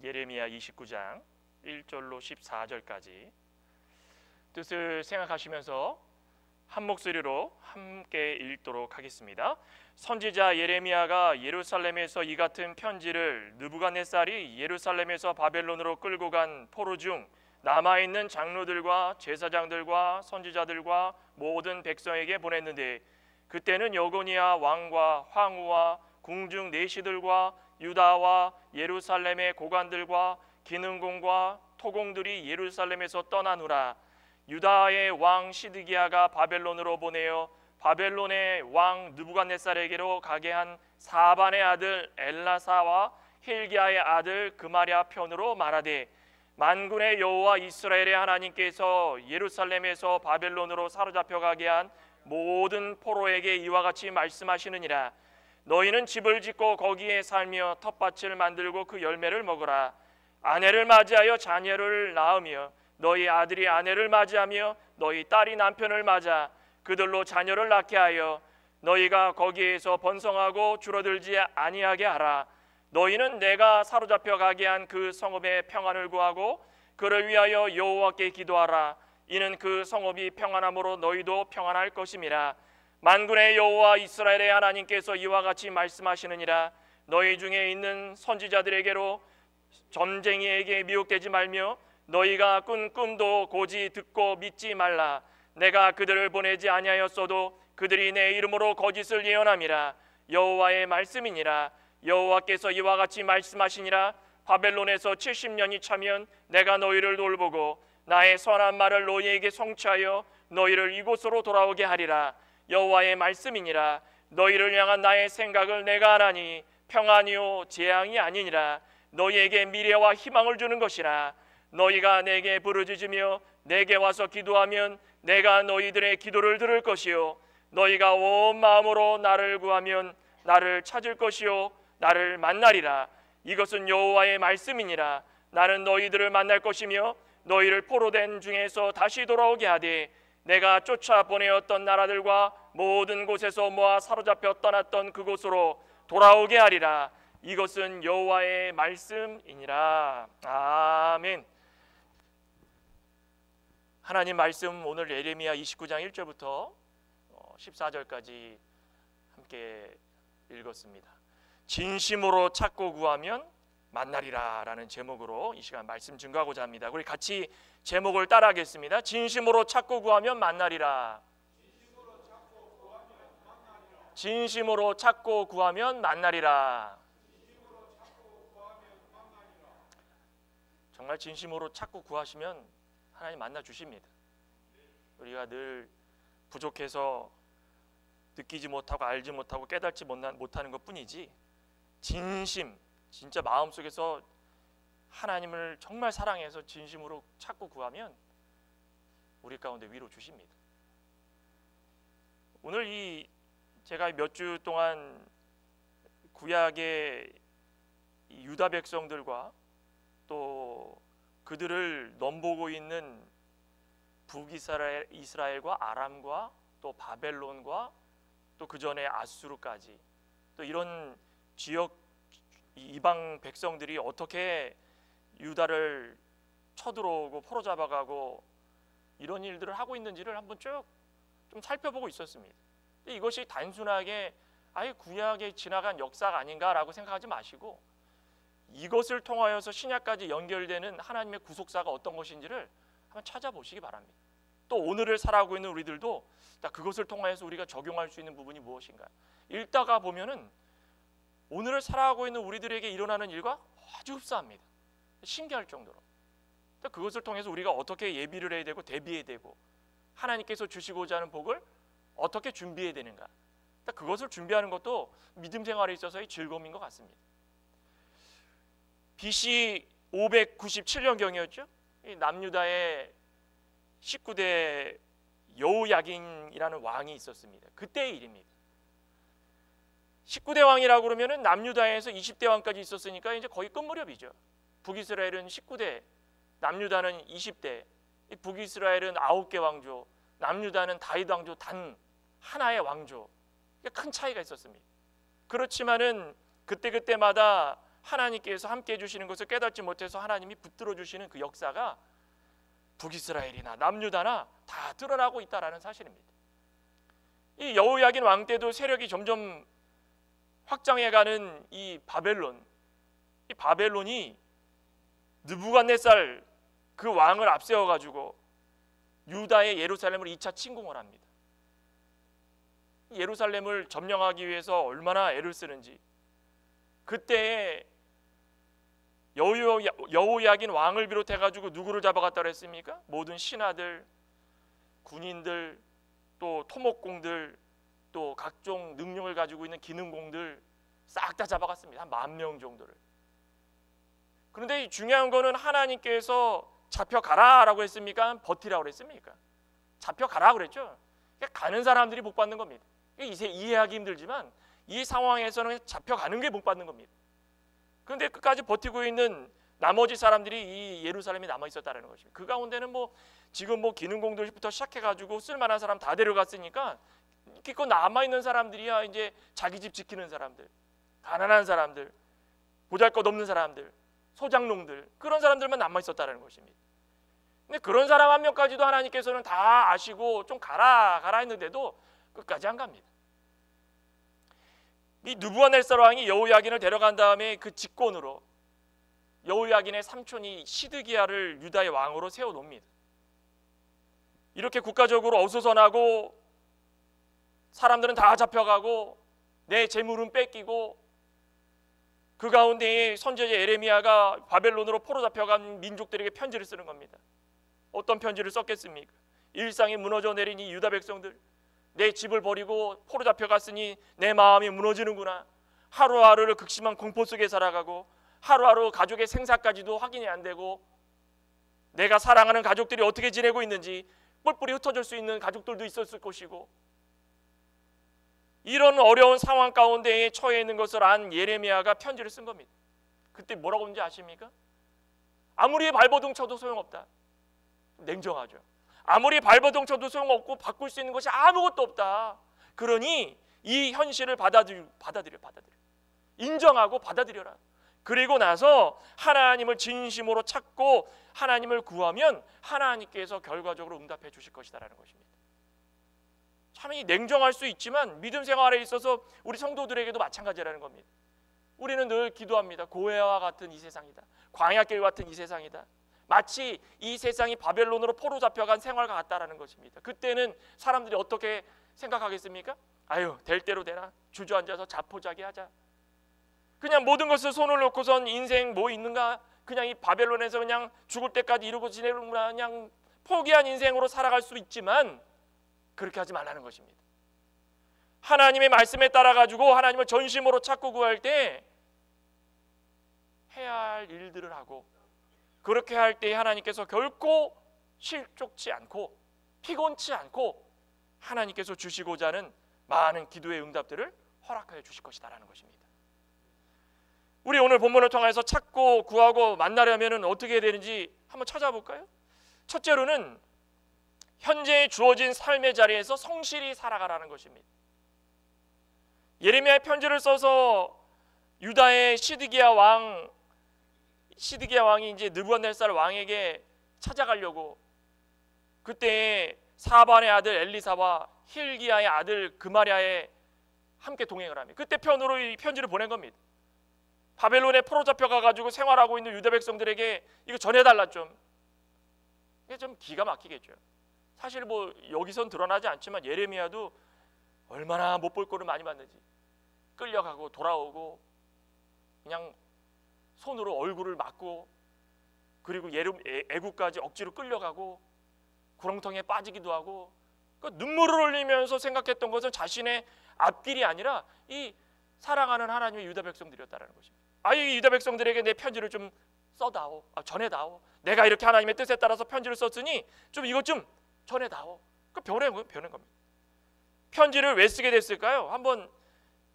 예레미야 29장 1절로 14절까지 뜻을 생각하시면서 한 목소리로 함께 읽도록 하겠습니다. 선지자 예레미야가 예루살렘에서 이 같은 편지를 느부갓네살이 예루살렘에서 바벨론으로 끌고 간 포로 중 남아있는 장로들과 제사장들과 선지자들과 모든 백성에게 보냈는데, 그때는 여고니아 왕과 황후와 궁중 내시들과 유다와 예루살렘의 고관들과 기능공과 토공들이 예루살렘에서 떠나누라. 유다의 왕 시드기야가 바벨론으로 보내어 바벨론의 왕 느부갓네살에게로 가게 한 사반의 아들 엘라사와 힐기야의 아들 그마랴 편으로 말하되, 만군의 여호와 이스라엘의 하나님께서 예루살렘에서 바벨론으로 사로잡혀 가게 한 모든 포로에게 이와 같이 말씀하시느니라. 너희는 집을 짓고 거기에 살며 텃밭을 만들고 그 열매를 먹으라. 아내를 맞이하여 자녀를 낳으며 너희 아들이 아내를 맞이하며 너희 딸이 남편을 맞아 그들로 자녀를 낳게 하여 너희가 거기에서 번성하고 줄어들지 아니하게 하라. 너희는 내가 사로잡혀 가게 한 그 성읍의 평안을 구하고 그를 위하여 여호와께 기도하라. 이는 그 성읍이 평안함으로 너희도 평안할 것임이라. 만군의 여호와 이스라엘의 하나님께서 이와 같이 말씀하시느니라. 너희 중에 있는 선지자들에게로 점쟁이에게 미혹되지 말며 너희가 꾼 꿈도 고지 듣고 믿지 말라. 내가 그들을 보내지 아니하였어도 그들이 내 이름으로 거짓을 예언함이라. 여호와의 말씀이니라. 여호와께서 이와 같이 말씀하시니라. 바벨론에서 70년이 차면 내가 너희를 돌보고 나의 선한 말을 너희에게 성취하여 너희를 이곳으로 돌아오게 하리라. 여호와의 말씀이니라. 너희를 향한 나의 생각을 내가 아나니 평안이요 재앙이 아니니라. 너희에게 미래와 희망을 주는 것이라. 너희가 내게 부르짖으며 내게 와서 기도하면 내가 너희들의 기도를 들을 것이요 너희가 온 마음으로 나를 구하면 나를 찾을 것이요 나를 만나리라. 이것은 여호와의 말씀이니라. 나는 너희들을 만날 것이며 너희를 포로된 중에서 다시 돌아오게 하되 내가 쫓아 보내었던 나라들과 모든 곳에서 모아 사로잡혀 떠났던 그곳으로 돌아오게 하리라. 이것은 여호와의 말씀이니라. 아멘. 하나님 말씀 오늘 예레미야 29장 1절부터 14절까지 함께 읽었습니다. 진심으로 찾고 구하면 만나리라 라는 제목으로 이 시간 말씀 증거하고자 합니다. 우리 같이 제목을 따라하겠습니다. 진심으로 찾고 구하면 만나리라. 진심으로 찾고 구하면 만나리라. 정말 진심으로 찾고 구하시면 하나님 만나 주십니다. 우리가 늘 부족해서 느끼지 못하고 알지 못하고 깨닫지 못하는 것뿐이지, 진짜 마음속에서 하나님을 정말 사랑해서 진심으로 찾고 구하면 우리 가운데 위로 주십니다. 오늘 제가 몇 주 동안 구약의 유다 백성들과 또 그들을 넘보고 있는 북이스라엘과 아람과 또 바벨론과 또 그 전에 아수르까지 또 이런 지역 이방 백성들이 어떻게 유다를 쳐들어오고 포로잡아가고 이런 일들을 하고 있는지를 한번 쭉 좀 살펴보고 있었습니다. 이것이 단순하게 아예 구약에 지나간 역사가 아닌가라고 생각하지 마시고 이것을 통하여서 신약까지 연결되는 하나님의 구속사가 어떤 것인지를 한번 찾아보시기 바랍니다. 또 오늘을 살아가고 있는 우리들도 그것을 통하여서 우리가 적용할 수 있는 부분이 무엇인가 읽다가 보면은 오늘을 살아가고 있는 우리들에게 일어나는 일과 아주 흡사합니다. 신기할 정도로. 그것을 통해서 우리가 어떻게 예비를 해야 되고 대비해야 되고 하나님께서 주시고자 하는 복을 어떻게 준비해야 되는가, 그것을 준비하는 것도 믿음 생활에 있어서의 즐거움인 것 같습니다. BC 597년경이었죠. 남유다의 19대 여호야긴이라는 왕이 있었습니다. 그때의 일입니다. 19대 왕이라고 그러면은 남유다에서 20대 왕까지 있었으니까 이제 거의 끝무렵이죠. 북이스라엘은 19대, 남유다는 20대. 북이스라엘은 9개 왕조, 남유다는 다윗 왕조 단 하나의 왕조. 큰 차이가 있었습니다. 그렇지만은 그때마다 하나님께서 함께 해주시는 것을 깨닫지 못해서 하나님이 붙들어 주시는 그 역사가 북이스라엘이나 남유다나 다 드러나고 있다라는 사실입니다. 이 여호야긴 왕 때도 세력이 점점 확장해가는 이 바벨론이 느부갓네살 그 왕을 앞세워가지고 유다의 예루살렘을 2차 침공을 합니다. 예루살렘을 점령하기 위해서 얼마나 애를 쓰는지, 그때 여호야긴 왕을 비롯해가지고 누구를 잡아갔다 그랬습니까? 모든 신하들, 군인들, 또 토목공들, 또 각종 능력을 가지고 있는 기능공들 싹 다 잡아갔습니다. 한 10,000명 정도를. 그런데 중요한 거는 하나님께서 잡혀가라라고 했습니까? 버티라고 그랬습니까? 잡혀가라 그랬죠. 가는 사람들이 복 받는 겁니다. 이해하기 힘들지만 이 상황에서는 잡혀가는 게 복 받는 겁니다. 그런데 끝까지 버티고 있는 나머지 사람들이 이 예루살렘에 남아 있었다는 것입니다. 그 가운데는 지금 기능공들부터 시작해가지고 쓸만한 사람 다 데려갔으니까 기껏 남아 있는 사람들이야 이제 자기 집 지키는 사람들, 가난한 사람들, 보잘것없는 사람들, 소장농들, 그런 사람들만 남아 있었다는 것입니다. 근데 그런 사람 한 명까지도 하나님께서는 다 아시고 좀 가라 했는데도 끝까지 안 갑니다. 이 느부갓네살 왕이 여호야긴을 데려간 다음에 그 직권으로 여호야긴의 삼촌이 시드기야를 유다의 왕으로 세워놓습니다. 이렇게 국가적으로 어수선하고 사람들은 다 잡혀가고 내 재물은 뺏기고 그 가운데에 선지자 예레미야가 바벨론으로 포로 잡혀간 민족들에게 편지를 쓰는 겁니다. 어떤 편지를 썼겠습니까? 일상이 무너져 내린 이 유다 백성들, 내 집을 버리고 포로 잡혀갔으니 내 마음이 무너지는구나. 하루하루를 극심한 공포 속에 살아가고 하루하루 가족의 생사까지도 확인이 안 되고 내가 사랑하는 가족들이 어떻게 지내고 있는지 뿔뿔이 흩어질 수 있는 가족들도 있었을 것이고, 이런 어려운 상황 가운데에 처해 있는 것을 안 예레미야가 편지를 쓴 겁니다. 그때 뭐라고 했는지 아십니까? 아무리 발버둥 쳐도 소용없다. 냉정하죠. 아무리 발버둥 쳐도 소용없고 바꿀 수 있는 것이 아무것도 없다. 그러니 이 현실을 받아들여. 인정하고 받아들여라. 그리고 나서 하나님을 진심으로 찾고 하나님을 구하면 하나님께서 결과적으로 응답해 주실 것이다라는 것입니다. 참 냉정할 수 있지만 믿음 생활에 있어서 우리 성도들에게도 마찬가지라는 겁니다. 우리는 늘 기도합니다. 고해와 같은 이 세상이다. 광야길 같은 이 세상이다. 마치 이 세상이 바벨론으로 포로 잡혀간 생활과 같다라는 것입니다. 그때는 사람들이 어떻게 생각하겠습니까? 아유, 될 대로 되나? 주저앉아서 자포자기하자. 그냥 모든 것을 손을 놓고선 인생 뭐 있는가? 그냥 이 바벨론에서 그냥 죽을 때까지 이러고 지내는구나. 그냥 포기한 인생으로 살아갈 수 있지만 그렇게 하지 말라는 것입니다. 하나님의 말씀에 따라 가지고 하나님을 전심으로 찾고 구할 때 해야 할 일들을 하고, 그렇게 할 때 하나님께서 결코 실족치 않고 피곤치 않고 하나님께서 주시고자 하는 많은 기도의 응답들을 허락하여 주실 것이다라는 것입니다. 우리 오늘 본문을 통해서 찾고 구하고 만나려면 어떻게 해야 되는지 한번 찾아볼까요? 첫째로는 현재 주어진 삶의 자리에서 성실히 살아가라는 것입니다. 예레미야의 편지를 써서 유다의 시드기야 왕이 이제 느부갓네살 왕에게 찾아가려고, 그때 사반의 아들 엘리사와 힐기야의 아들 그마랴에 함께 동행을 합니다. 그때 편으로 이 편지를 보낸 겁니다. 바벨론에 포로 잡혀가가지고 생활하고 있는 유다 백성들에게 이거 전해달라 좀. 이게 좀 기가 막히겠죠. 사실 여기선 드러나지 않지만 예레미야도 얼마나 못 볼 거를 많이 봤는지, 끌려가고 돌아오고 그냥 손으로 얼굴을 막고, 그리고 애국까지 억지로 끌려가고 구렁텅이에 빠지기도 하고, 눈물을 흘리면서 생각했던 것은 자신의 앞길이 아니라 이 사랑하는 하나님의 유다 백성들이었다는 것입니다. 이 유다 백성들에게 내 편지를 좀 써다오, 전해다오. 내가 이렇게 하나님의 뜻에 따라서 편지를 썼으니 좀 이것 좀 전해다오. 변한 겁니다. 편지를 왜 쓰게 됐을까요? 한번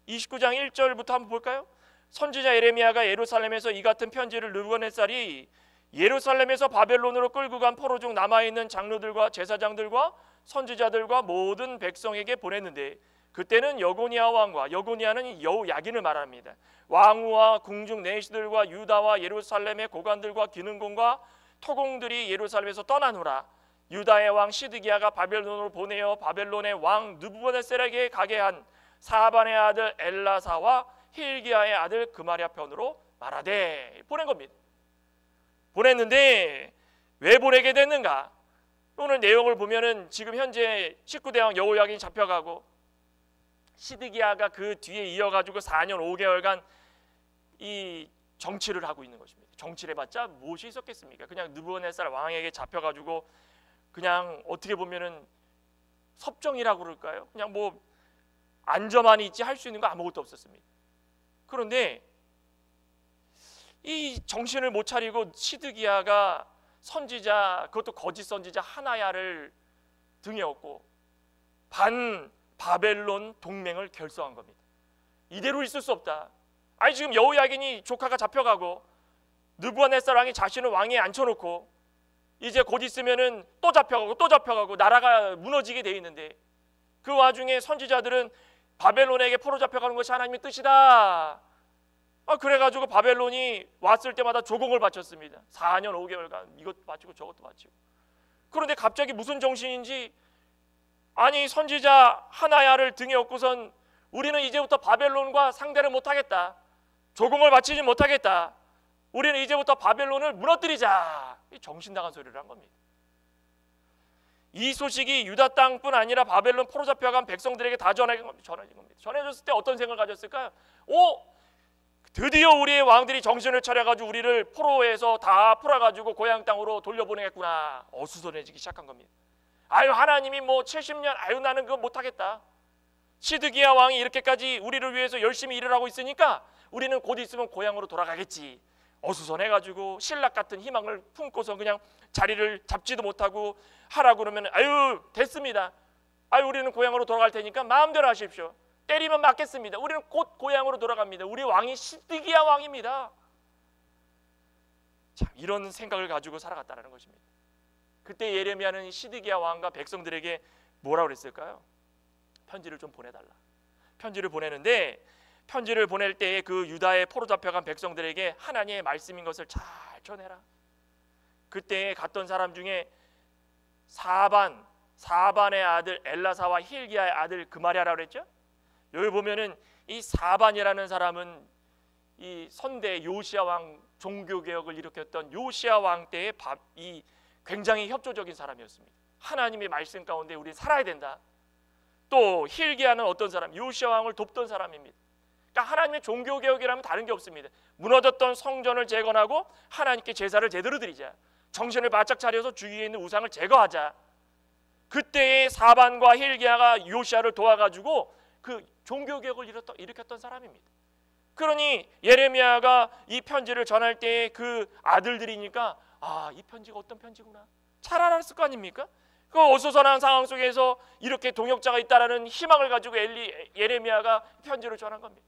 29장 1절부터 한번 볼까요? 선지자 예레미야가 예루살렘에서 이 같은 편지를 느부갓네살이 예루살렘에서 바벨론으로 끌고 간 포로 중 남아있는 장로들과 제사장들과 선지자들과 모든 백성에게 보냈는데, 그때는 여고니아 왕과, 여고니아는 여호야긴을 말합니다. 왕후와 궁중 내시들과 유다와 예루살렘의 고관들과 기능공과 토공들이 예루살렘에서 떠난 후라 유다의 왕 시드기야가 바벨론으로 보내어 바벨론의 왕 느부갓네살에게 가게 한 사반의 아들 엘라사와 힐기야의 아들 그마랴 편으로 말하되 보낸 겁니다. 보냈는데 왜 보내게 됐는가? 오늘 내용을 보면은 지금 현재 19대 왕 여호야긴이 잡혀가고 시드기야가 그 뒤에 이어가지고 4년 5개월간 이 정치를 하고 있는 것입니다. 정치를 해봤자 무엇이 있었겠습니까? 그냥 느부갓네살 왕에게 잡혀가지고 그냥 어떻게 보면은 섭정이라고 그럴까요? 그냥 뭐 안저만 있지 할 수 있는 거 아무것도 없었습니다. 그런데 이 정신을 못 차리고 시드기야가 선지자, 그것도 거짓 선지자 하나야를 등에 업고 반 바벨론 동맹을 결성한 겁니다. 이대로 있을 수 없다. 아니 지금 여호야긴이 조카가 잡혀가고 느부갓네살 왕이 자신을 왕위에 앉혀놓고 이제 곧 있으면은 또 잡혀가고 나라가 무너지게 돼 있는데 그 와중에 선지자들은 바벨론에게 포로 잡혀가는 것이 하나님의 뜻이다. 그래가지고 바벨론이 왔을 때마다 조공을 바쳤습니다. 4년 5개월간 이것도 바치고 저것도 바치고. 그런데 갑자기 무슨 정신인지 아니 선지자 하나야를 등에 업고선 우리는 이제부터 바벨론과 상대를 못하겠다. 조공을 바치지 못하겠다. 우리는 이제부터 바벨론을 무너뜨리자. 정신 나간 소리를 한 겁니다. 이 소식이 유다 땅뿐 아니라 바벨론 포로 잡혀간 백성들에게 다 전해진 겁니다. 전해졌을 때 어떤 생각을 가졌을까요? 드디어 우리의 왕들이 정신을 차려가지고 우리를 포로에서 다 풀어가지고 고향 땅으로 돌려보내겠구나. 어수선해지기 시작한 겁니다. 아유 하나님이 뭐 70년 아유 나는 그거 못하겠다. 시드기야 왕이 이렇게까지 우리를 위해서 열심히 일을 하고 있으니까 우리는 곧 있으면 고향으로 돌아가겠지. 어수선해가지고 신락 같은 희망을 품고서 그냥 자리를 잡지도 못하고 하라고 그러면 아유 됐습니다. 아유 우리는 고향으로 돌아갈 테니까 마음대로 하십시오. 때리면 맞겠습니다. 우리는 곧 고향으로 돌아갑니다. 우리 왕이 시드기야 왕입니다. 참 이런 생각을 가지고 살아갔다는 것입니다. 그때 예레미야는 시드기야 왕과 백성들에게 뭐라고 그랬을까요? 편지를 좀 보내달라. 편지를 보내는데 편지를 보낼 때에 그 유다의 포로 잡혀간 백성들에게 하나님의 말씀인 것을 잘 전해라. 그때 갔던 사람 중에 사반의 아들 엘라사와 힐기야의 아들 그마랴라고 그랬죠. 여기 보면은 이 사반이라는 사람은 이 선대 요시야 왕 종교 개혁을 일으켰던 요시야 왕 때의 이 굉장히 협조적인 사람이었습니다. 하나님의 말씀 가운데 우리는 살아야 된다. 또 힐기야는 어떤 사람? 요시야 왕을 돕던 사람입니다. 그러니까 하나님의 종교 개혁이라면 다른 게 없습니다. 무너졌던 성전을 재건하고 하나님께 제사를 제대로 드리자. 정신을 바짝 차려서 주위에 있는 우상을 제거하자. 그때의 사반과 힐기야가 요시야를 도와가지고 그 종교 개혁을 일으켰던 사람입니다. 그러니 예레미야가 이 편지를 전할 때 그 아들들이니까 이 편지가 어떤 편지구나 잘 알았을 거 아닙니까? 그 어수선한 상황 속에서 이렇게 동역자가 있다라는 희망을 가지고 예레미야가 편지를 전한 겁니다.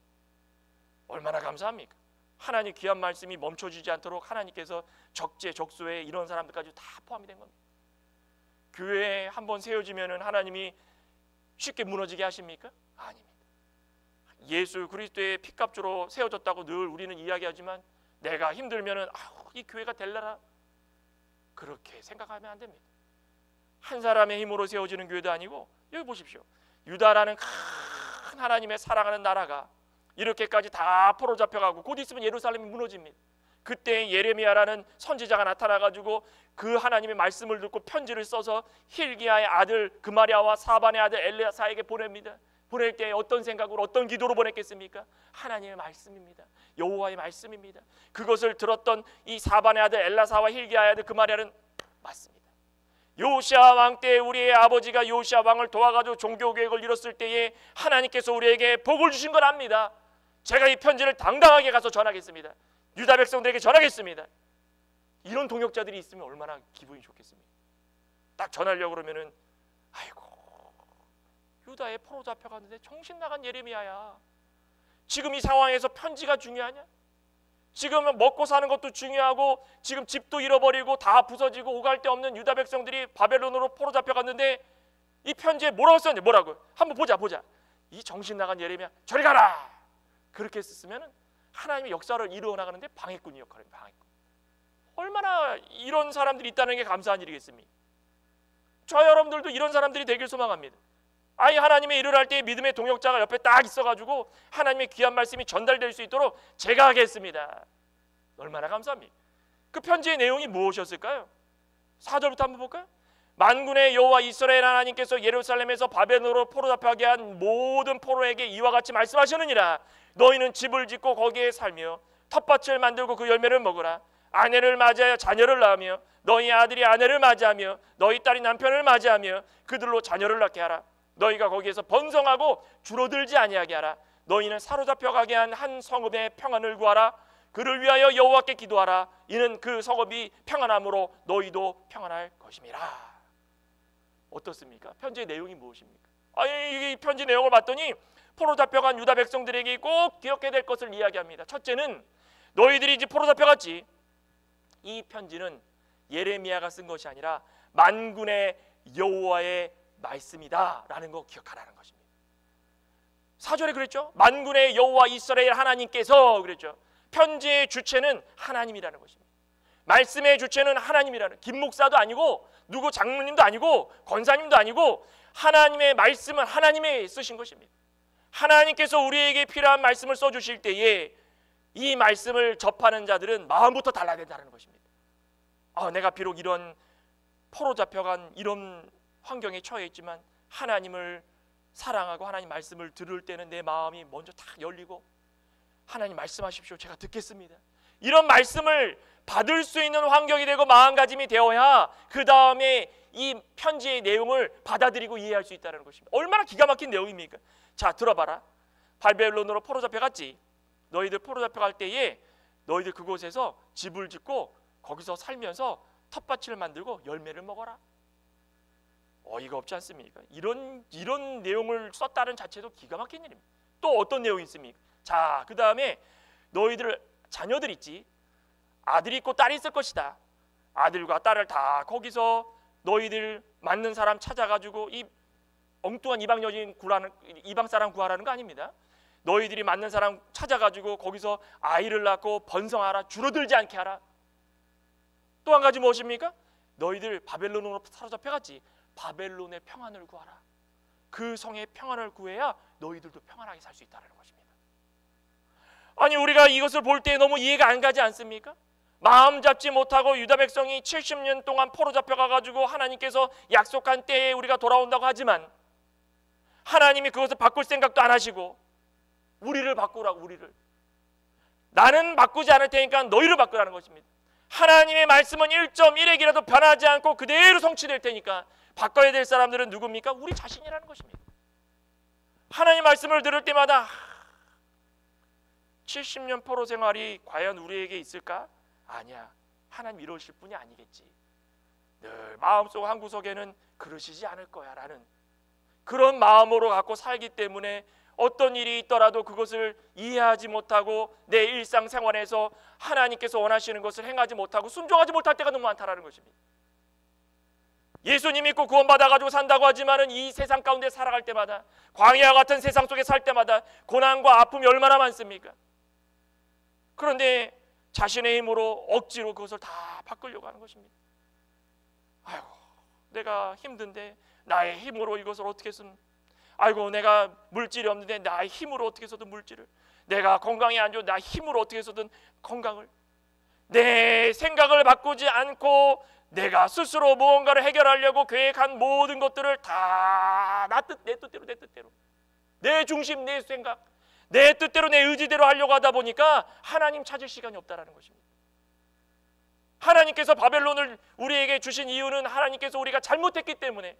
얼마나 감사합니까? 하나님 귀한 말씀이 멈춰지지 않도록 하나님께서 적재적소에 이런 사람들까지 다 포함이 된 겁니다. 교회에 한번 세워지면은 하나님이 쉽게 무너지게 하십니까? 아닙니다. 예수 그리스도의 피값주로 세워졌다고 늘 우리는 이야기하지만 내가 힘들면은 이 교회가 될라라 그렇게 생각하면 안 됩니다. 한 사람의 힘으로 세워지는 교회도 아니고 여기 보십시오. 유다라는 큰 하나님의 사랑하는 나라가 이렇게까지 다 포로 잡혀가고 곧 있으면 예루살렘이 무너집니다. 그때 예레미야라는 선지자가 나타나가지고 그 하나님의 말씀을 듣고 편지를 써서 힐기야의 아들 그마랴와 사반의 아들 엘라사에게 보냅니다. 보낼 때 어떤 생각으로 어떤 기도로 보냈겠습니까? 하나님의 말씀입니다. 여호와의 말씀입니다. 그것을 들었던 이 사반의 아들 엘라사와 힐기야의 아들 그마랴는 맞습니다. 요시야 왕 때 우리의 아버지가 요시야 왕을 도와가지고 종교개혁을 이뤘을 때에 하나님께서 우리에게 복을 주신 걸 압니다. 제가 이 편지를 당당하게 가서 전하겠습니다. 유다 백성들에게 전하겠습니다. 이런 동역자들이 있으면 얼마나 기분이 좋겠습니까? 딱 전하려고 그러면은 아이고 유다에 포로 잡혀갔는데 정신 나간 예레미야야. 지금 이 상황에서 편지가 중요하냐? 지금 먹고 사는 것도 중요하고 지금 집도 잃어버리고 다 부서지고 오갈 데 없는 유다 백성들이 바벨론으로 포로 잡혀갔는데 이 편지에 뭐라고 썼냐? 뭐라고? 한번 보자. 이 정신 나간 예레미야 저리 가라. 그렇게 썼으면 하나님의 역사를 이루어 나가는데 방해꾼의 역할입니다. 방해꾼. 얼마나 이런 사람들이 있다는 게 감사한 일이겠습니까? 저 여러분들도 이런 사람들이 되길 소망합니다. 아니, 하나님의 일을 할 때 믿음의 동역자가 옆에 딱 있어가지고 하나님의 귀한 말씀이 전달될 수 있도록 제가 하겠습니다. 얼마나 감사합니까? 그 편지의 내용이 무엇이었을까요? 4절부터 한번 볼까요? 만군의 여호와 이스라엘 하나님께서 예루살렘에서 바벨론으로 포로잡혀가게 한 모든 포로에게 이와 같이 말씀하시느니라. 너희는 집을 짓고 거기에 살며 텃밭을 만들고 그 열매를 먹으라. 아내를 맞이하여 자녀를 낳으며 너희 아들이 아내를 맞이하며 너희 딸이 남편을 맞이하며 그들로 자녀를 낳게 하라. 너희가 거기에서 번성하고 줄어들지 아니하게 하라. 너희는 사로잡혀가게 한 한 성읍의 평안을 구하라. 그를 위하여 여호와께 기도하라. 이는 그 성읍이 평안함으로 너희도 평안할 것임이라. 어떻습니까? 편지의 내용이 무엇입니까? 이 편지 내용을 봤더니 포로 잡혀간 유다 백성들에게 꼭 기억해야 될 것을 이야기합니다. 첫째는 너희들이 이제 포로 잡혀갔지. 이 편지는 예레미야가 쓴 것이 아니라 만군의 여호와의 말씀이다 라는 거 기억하라는 것입니다. 4절에 그랬죠. 만군의 여호와 이스라엘 하나님께서 그랬죠. 편지의 주체는 하나님이라는 것입니다. 말씀의 주체는 하나님이라는, 김 목사도 아니고 누구 장로님도 아니고 권사님도 아니고 하나님의 말씀은 하나님이 쓰신 것입니다. 하나님께서 우리에게 필요한 말씀을 써주실 때에 이 말씀을 접하는 자들은 마음부터 달라야 된다는 것입니다. 내가 비록 이런 포로 잡혀간 이런 환경에 처해 있지만 하나님을 사랑하고 하나님 말씀을 들을 때는 내 마음이 먼저 탁 열리고 하나님 말씀하십시오, 제가 듣겠습니다, 이런 말씀을 받을 수 있는 환경이 되고 마음가짐이 되어야 그 다음에 이 편지의 내용을 받아들이고 이해할 수 있다는 것입니다. 얼마나 기가 막힌 내용입니까? 자, 들어봐라. 바벨론으로 포로 잡혀갔지. 너희들 포로 잡혀갈 때에 너희들 그곳에서 집을 짓고 거기서 살면서 텃밭을 만들고 열매를 먹어라. 어이가 없지 않습니까? 이런 내용을 썼다는 자체도 기가 막힌 일입니다. 또 어떤 내용이 있습니까? 자, 그 다음에 너희들 자녀들 있지. 아들이 있고 딸이 있을 것이다. 아들과 딸을 다 거기서 너희들 맞는 사람 찾아가지고 이 엉뚱한 이방 사람 구하라는 거 아닙니다. 너희들이 맞는 사람 찾아가지고 거기서 아이를 낳고 번성하라. 줄어들지 않게 하라. 또 한 가지 무엇입니까? 너희들 바벨론으로 사로잡혀갔지. 바벨론의 평안을 구하라. 그 성의 평안을 구해야 너희들도 평안하게 살 수 있다는 것입니다. 아니, 우리가 이것을 볼 때 너무 이해가 안 가지 않습니까? 마음 잡지 못하고 유다 백성이 70년 동안 포로 잡혀가가지고 하나님께서 약속한 때에 우리가 돌아온다고 하지만 하나님이 그것을 바꿀 생각도 안 하시고 우리를 바꾸라고, 우리를. 나는 바꾸지 않을 테니까 너희를 바꾸라는 것입니다. 하나님의 말씀은 1.1핵이라도 변하지 않고 그대로 성취될 테니까 바꿔야 될 사람들은 누굽니까? 우리 자신이라는 것입니다. 하나님 말씀을 들을 때마다 70년 포로 생활이 과연 우리에게 있을까? 아니야, 하나님 이러실 분이 아니겠지. 늘 마음속 한구석에는 그러시지 않을 거야 라는 그런 마음으로 갖고 살기 때문에 어떤 일이 있더라도 그것을 이해하지 못하고 내 일상생활에서 하나님께서 원하시는 것을 행하지 못하고 순종하지 못할 때가 너무 많다라는 것입니다. 예수님 믿고 구원받아가지고 산다고 하지만은 이 세상 가운데 살아갈 때마다, 광야와 같은 세상 속에 살 때마다 고난과 아픔이 얼마나 많습니까? 그런데 자신의 힘으로 억지로 그것을 다 바꾸려고 하는 것입니다. 아이고, 내가 힘든데 나의 힘으로 이것을 어떻게 해서든, 아이고, 내가 물질이 없는데 나의 힘으로 어떻게 해서든 물질을, 내가 건강이 안 좋은 나의 힘으로 어떻게 해서든 건강을, 내 생각을 바꾸지 않고 내가 스스로 무언가를 해결하려고 계획한 모든 것들을 다 내 뜻대로 내 중심, 내 생각, 내 뜻대로 내 의지대로 하려고 하다 보니까 하나님 찾을 시간이 없다라는 것입니다. 하나님께서 바벨론을 우리에게 주신 이유는 하나님께서 우리가 잘못했기 때문에.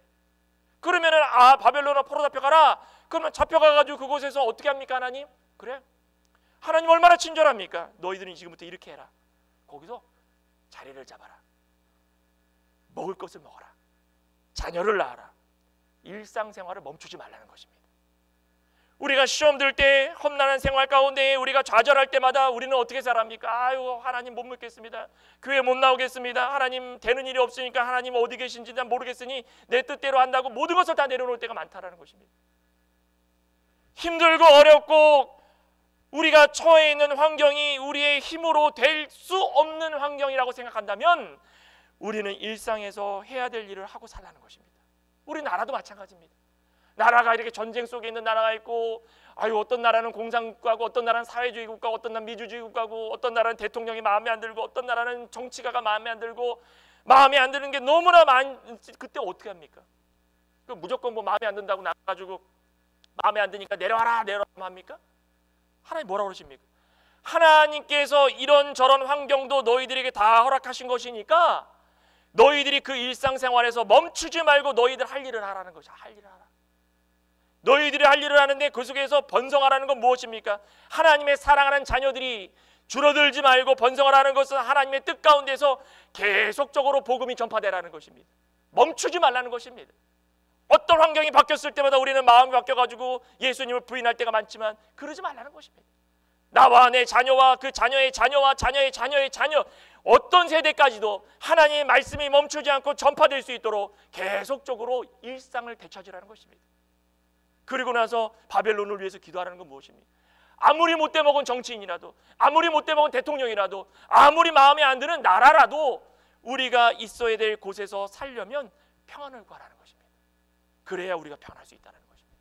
그러면은 바벨론으로 포로 잡혀가라. 그러면 잡혀가가지고 그곳에서 어떻게 합니까? 하나님? 그래? 하나님 얼마나 친절합니까? 너희들은 지금부터 이렇게 해라. 거기서 자리를 잡아라. 먹을 것을 먹어라. 자녀를 낳아라. 일상생활을 멈추지 말라는 것입니다. 우리가 시험 들 때 험난한 생활 가운데 우리가 좌절할 때마다 우리는 어떻게 살합니까? 아유, 하나님 못 믿겠습니다. 교회 못 나오겠습니다. 하나님 되는 일이 없으니까 하나님 어디 계신지 난 모르겠으니 내 뜻대로 한다고 모든 것을 다 내려놓을 때가 많다라는 것입니다. 힘들고 어렵고 우리가 처해 있는 환경이 우리의 힘으로 될 수 없는 환경이라고 생각한다면 우리는 일상에서 해야 될 일을 하고 살라는 것입니다. 우리 나라도 마찬가지입니다. 나라가 이렇게 전쟁 속에 있는 나라가 있고, 어떤 나라는 공산국가고, 어떤 나라는 사회주의 국가고, 어떤 나라는 미주주의 국가고, 어떤 나라는 대통령이 마음에 안 들고, 어떤 나라는 정치가가 마음에 안 들고, 마음에 안 드는 게 너무나 그때 어떻게 합니까? 무조건 마음에 안 든다고 나가지고 마음에 안 드니까 내려와라 합니까? 하나님 뭐라고 그러십니까? 하나님께서 이런저런 환경도 너희들에게 다 허락하신 것이니까 너희들이 그 일상생활에서 멈추지 말고 너희들 할 일을 하라는 것이야. 할 일을 하라. 너희들이 할 일을 하는데 그 속에서 번성하라는 건 무엇입니까? 하나님의 사랑하는 자녀들이 줄어들지 말고 번성하라는 것은 하나님의 뜻 가운데서 계속적으로 복음이 전파되라는 것입니다. 멈추지 말라는 것입니다. 어떤 환경이 바뀌었을 때마다 우리는 마음이 바뀌어가지고 예수님을 부인할 때가 많지만 그러지 말라는 것입니다. 나와 내 자녀와 그 자녀의 자녀와 자녀의 자녀의 자녀, 어떤 세대까지도 하나님의 말씀이 멈추지 않고 전파될 수 있도록 계속적으로 일상을 되찾으라는 것입니다. 그리고 나서 바벨론을 위해서 기도하라는 건 무엇입니까? 아무리 못돼 먹은 정치인이라도, 아무리 못돼 먹은 대통령이라도, 아무리 마음에 안 드는 나라라도 우리가 있어야 될 곳에서 살려면 평안을 구하라는 것입니다. 그래야 우리가 평안할 수 있다는 것입니다.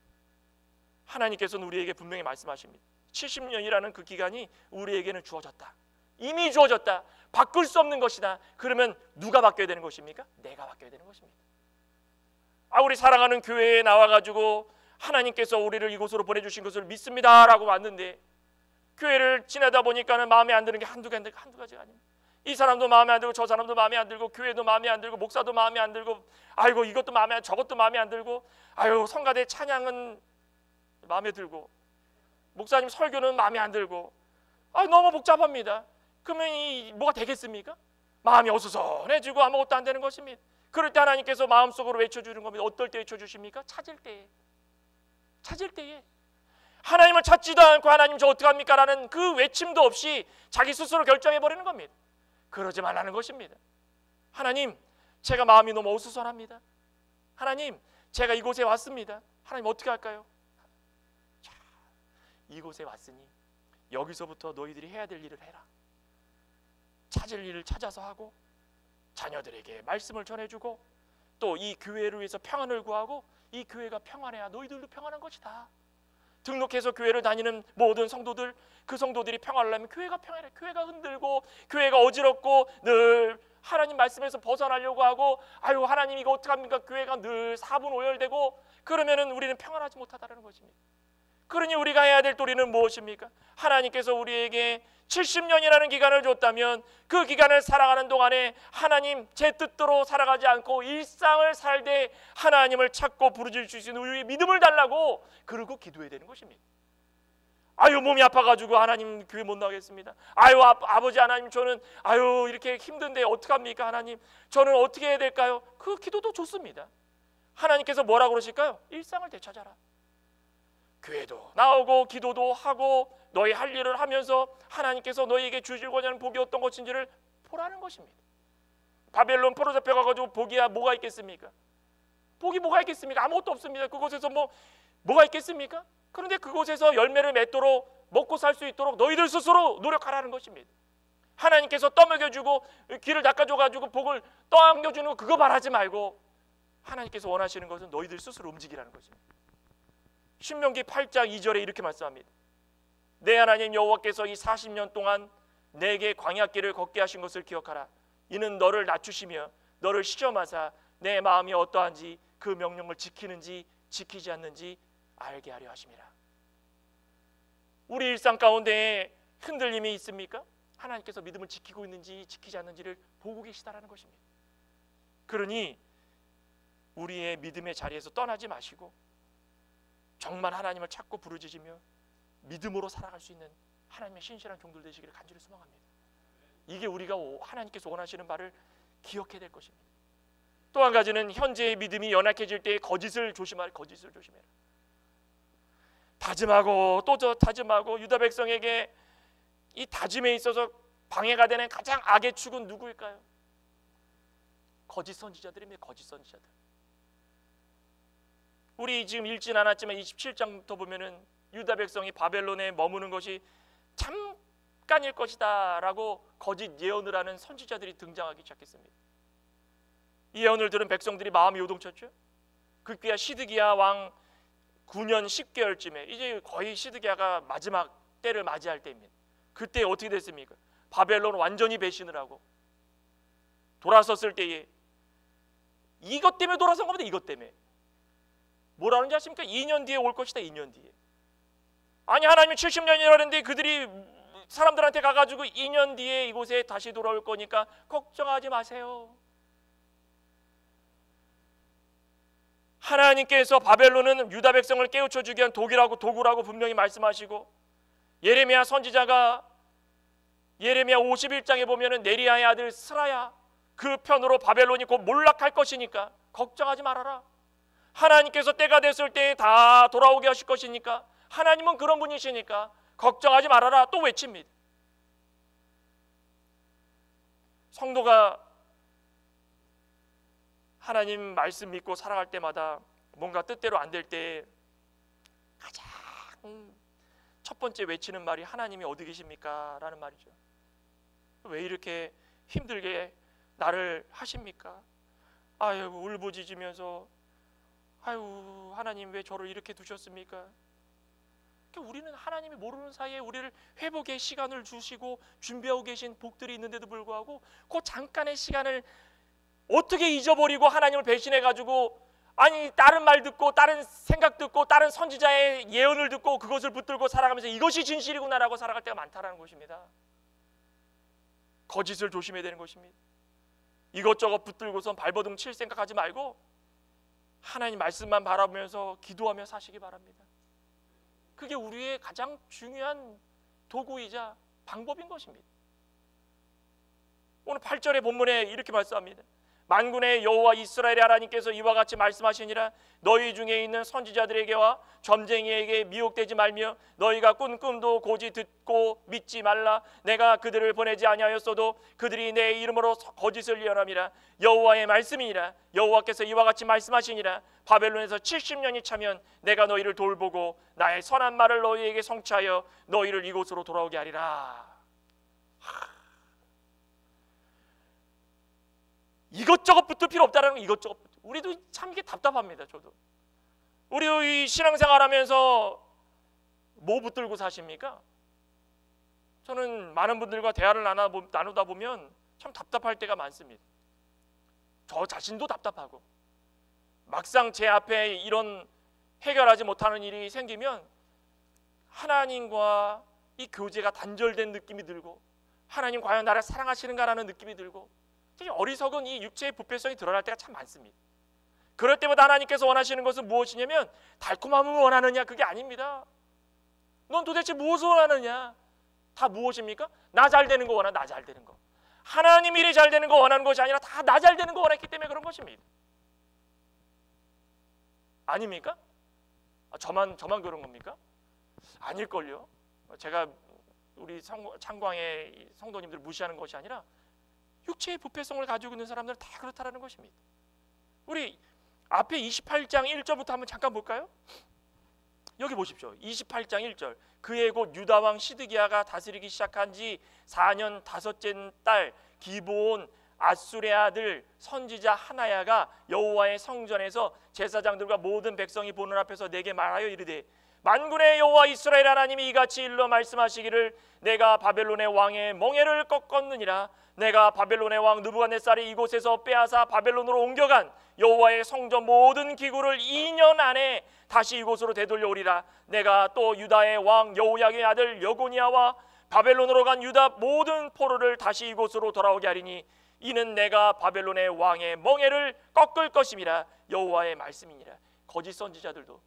하나님께서는 우리에게 분명히 말씀하십니다. 70년이라는 그 기간이 우리에게는 주어졌다. 이미 주어졌다. 바꿀 수 없는 것이다. 그러면 누가 바뀌어야 되는 것입니까? 내가 바뀌어야 되는 것입니다. 우리 사랑하는 교회에 나와가지고 하나님께서 우리를 이곳으로 보내주신 것을 믿습니다라고 왔는데 교회를 지내다 보니까는 마음에 안 드는 게 한두 가지가 아닙니다. 이 사람도 마음에 안 들고 저 사람도 마음에 안 들고 교회도 마음에 안 들고 목사도 마음에 안 들고 이것도 마음에 안 저것도 마음에 안 들고 성가대 찬양은 마음에 들고 목사님 설교는 마음에 안 들고 너무 복잡합니다. 그러면 뭐가 되겠습니까? 마음이 어수선해지고 아무것도 안 되는 것입니다. 그럴 때 하나님께서 마음속으로 외쳐주는 겁니다. 어떨 때 외쳐주십니까? 찾을 때에 하나님을 찾지도 않고 하나님 저 어떡합니까? 라는 그 외침도 없이 자기 스스로 결정해버리는 겁니다. 그러지 말라는 것입니다. 하나님, 제가 마음이 너무 어수선합니다. 하나님, 제가 이곳에 왔습니다. 하나님 어떻게 할까요? 자, 이곳에 왔으니 여기서부터 너희들이 해야 될 일을 해라. 찾을 일을 찾아서 하고 자녀들에게 말씀을 전해주고 또 이 교회를 위해서 평안을 구하고 이 교회가 평안해야 너희들도 평안한 것이다. 등록해서 교회를 다니는 모든 성도들, 그 성도들이 평안하려면 교회가 평안해. 교회가 흔들고 교회가 어지럽고 늘 하나님 말씀에서 벗어나려고 하고 하나님 이거 어떡합니까? 교회가 늘 사분오열되고 그러면은 우리는 평안하지 못하다는 것입니다. 그러니 우리가 해야 될 도리는 무엇입니까? 하나님께서 우리에게 70년이라는 기간을 줬다면 그 기간을 살아가는 동안에 하나님 제 뜻대로 살아가지 않고 일상을 살되 하나님을 찾고 부르짖을 수 있는 우리의 믿음을 달라고 그러고 기도해야 되는 것입니다. 몸이 아파가지고 하나님 교회 못 나가겠습니다. 아버지 하나님 저는 이렇게 힘든데 어떡합니까? 하나님 저는 어떻게 해야 될까요? 그 기도도 좋습니다. 하나님께서 뭐라고 그러실까요? 일상을 되찾아라. 교회도 나오고 기도도 하고 너희 할 일을 하면서 하나님께서 너희에게 주시고자 하는 복이 어떤 것인지를 보라는 것입니다. 바벨론 포로 잡혀가지고 복이야 뭐가 있겠습니까? 복이 뭐가 있겠습니까? 아무것도 없습니다. 그곳에서 뭐가 있겠습니까? 그런데 그곳에서 열매를 맺도록 먹고 살 수 있도록 너희들 스스로 노력하라는 것입니다. 하나님께서 떠먹여주고 귀를 닦아줘가지고 복을 떠안겨주는 거 그거 바라지 말고 하나님께서 원하시는 것은 너희들 스스로 움직이라는 것입니다. 신명기 8장 2절에 이렇게 말씀합니다. 내 하나님 여호와께서 이 40년 동안 내게 광야길을 걷게 하신 것을 기억하라. 이는 너를 낮추시며 너를 시험하사 내 마음이 어떠한지 그 명령을 지키는지 지키지 않는지 알게 하려 하심이라. 우리 일상 가운데 흔들림이 있습니까? 하나님께서 믿음을 지키고 있는지 지키지 않는지를 보고 계시다라는 것입니다. 그러니 우리의 믿음의 자리에서 떠나지 마시고 정말 하나님을 찾고 부르짖으며 믿음으로 살아갈 수 있는 하나님의 신실한 종들 되시기를 간절히 소망합니다. 이게 우리가 하나님께서 원하시는 바를 기억해야 될 것입니다. 또 한 가지는 현재의 믿음이 연약해질 때 거짓을 조심해라. 다짐하고 또 다짐하고 유다 백성에게 이 다짐에 있어서 방해가 되는 가장 악의 축은 누구일까요? 거짓 선지자들입니다. 거짓 선지자들. 우리 지금 읽진 않았지만 27장부터 보면은 유다 백성이 바벨론에 머무는 것이 잠깐일 것이다 라고 거짓 예언을 하는 선지자들이 등장하기 시작했습니다. 이 예언을 들은 백성들이 마음이 요동쳤죠. 그때야 시드기야 왕 9년 10개월쯤에 이제 거의 시드기야가 마지막 때를 맞이할 때입니다. 그때 어떻게 됐습니까? 바벨론 완전히 배신을 하고 돌아섰을 때에 이것 때문에 돌아선 겁니다. 이것 때문에 뭐라는지 아십니까? 2년 뒤에 올 것이다. 2년 뒤에. 아니 하나님이 70년이라는데 그들이 사람들한테 가가지고 2년 뒤에 이곳에 다시 돌아올 거니까 걱정하지 마세요. 하나님께서 바벨론은 유다 백성을 깨우쳐 주기 위한 도구라고 분명히 말씀하시고, 예레미야 선지자가 예레미야 51장에 보면은 네리야의 아들 스라야 그 편으로 바벨론이 곧 몰락할 것이니까 걱정하지 말아라. 하나님께서 때가 됐을 때 다 돌아오게 하실 것이니까, 하나님은 그런 분이시니까 걱정하지 말아라 또 외칩니다. 성도가 하나님 말씀 믿고 살아갈 때마다 뭔가 뜻대로 안 될 때 가장 첫 번째 외치는 말이 하나님이 어디 계십니까? 라는 말이죠. 왜 이렇게 힘들게 나를 하십니까? 아유 울부짖으면서 아유 하나님 왜 저를 이렇게 두셨습니까? 우리는 하나님이 모르는 사이에 우리를 회복의 시간을 주시고 준비하고 계신 복들이 있는데도 불구하고 그 잠깐의 시간을 어떻게 잊어버리고 하나님을 배신해가지고, 아니 다른 말 듣고 다른 생각 듣고 다른 선지자의 예언을 듣고 그것을 붙들고 살아가면서 이것이 진실이구나라고 살아갈 때가 많다라는 것입니다. 거짓을 조심해야 되는 것입니다. 이것저것 붙들고선 발버둥 칠 생각하지 말고 하나님 말씀만 바라보면서 기도하며 사시기 바랍니다. 그게 우리의 가장 중요한 도구이자 방법인 것입니다. 오늘 8절의 본문에 이렇게 말씀합니다. 만군의 여호와 이스라엘의 하나님께서 이와 같이 말씀하시니라. 너희 중에 있는 선지자들에게와 점쟁이에게 미혹되지 말며 너희가 꾼 꿈도 고지 듣고 믿지 말라. 내가 그들을 보내지 아니하였어도 그들이 내 이름으로 거짓을 예언함이라. 여호와의 말씀이니라. 여호와께서 이와 같이 말씀하시니라. 바벨론에서 70년이 차면 내가 너희를 돌보고 나의 선한 말을 너희에게 성취하여 너희를 이곳으로 돌아오게 하리라. 이것저것 붙을 필요 없다는 거. 이것저것 우리도 참 이게 답답합니다. 저도 우리도 이 신앙생활하면서 뭐 붙들고 사십니까? 저는 많은 분들과 대화를 나누다 보면 참 답답할 때가 많습니다. 저 자신도 답답하고 막상 제 앞에 이런 해결하지 못하는 일이 생기면 하나님과 이 교제가 단절된 느낌이 들고, 하나님 과연 나를 사랑하시는가라는 느낌이 들고, 어리석은 이 육체의 부패성이 드러날 때가 참 많습니다. 그럴 때마다 하나님께서 원하시는 것은 무엇이냐면 달콤함을 원하느냐, 그게 아닙니다. 넌 도대체 무엇을 원하느냐? 다 무엇입니까? 나 잘 되는 거 원하. 나 잘 되는 거. 하나님 일이 잘 되는 거 원하는 것이 아니라 다 나 잘 되는 거 원했기 때문에 그런 것입니다. 아닙니까? 저만 그런 겁니까? 아닐걸요. 제가 우리 창광의 성도님들 무시하는 것이 아니라 육체의 부패성을 가지고 있는 사람들은 다 그렇다라는 것입니다. 우리 앞에 28장 1절부터 한번 잠깐 볼까요? 여기 보십시오. 28장 1절. 그해 곧 유다 왕 시드기야가 다스리기 시작한 지 4년 다섯째 달 기브온 아술의 아들 선지자 하나야가 여호와의 성전에서 제사장들과 모든 백성이 보는 앞에서 내게 말하여 이르되, 만군의 여호와 이스라엘 하나님이 이같이 일러 말씀하시기를 내가 바벨론의 왕의 멍에를 꺾었느니라. 내가 바벨론의 왕 느부갓네살이 이곳에서 빼앗아 바벨론으로 옮겨간 여호와의 성전 모든 기구를 2년 안에 다시 이곳으로 되돌려 오리라. 내가 또 유다의 왕 여호야김의 아들 여고니아와 바벨론으로 간 유다 모든 포로를 다시 이곳으로 돌아오게 하리니 이는 내가 바벨론의 왕의 멍에를 꺾을 것임이라. 여호와의 말씀이니라. 거짓 선지자들도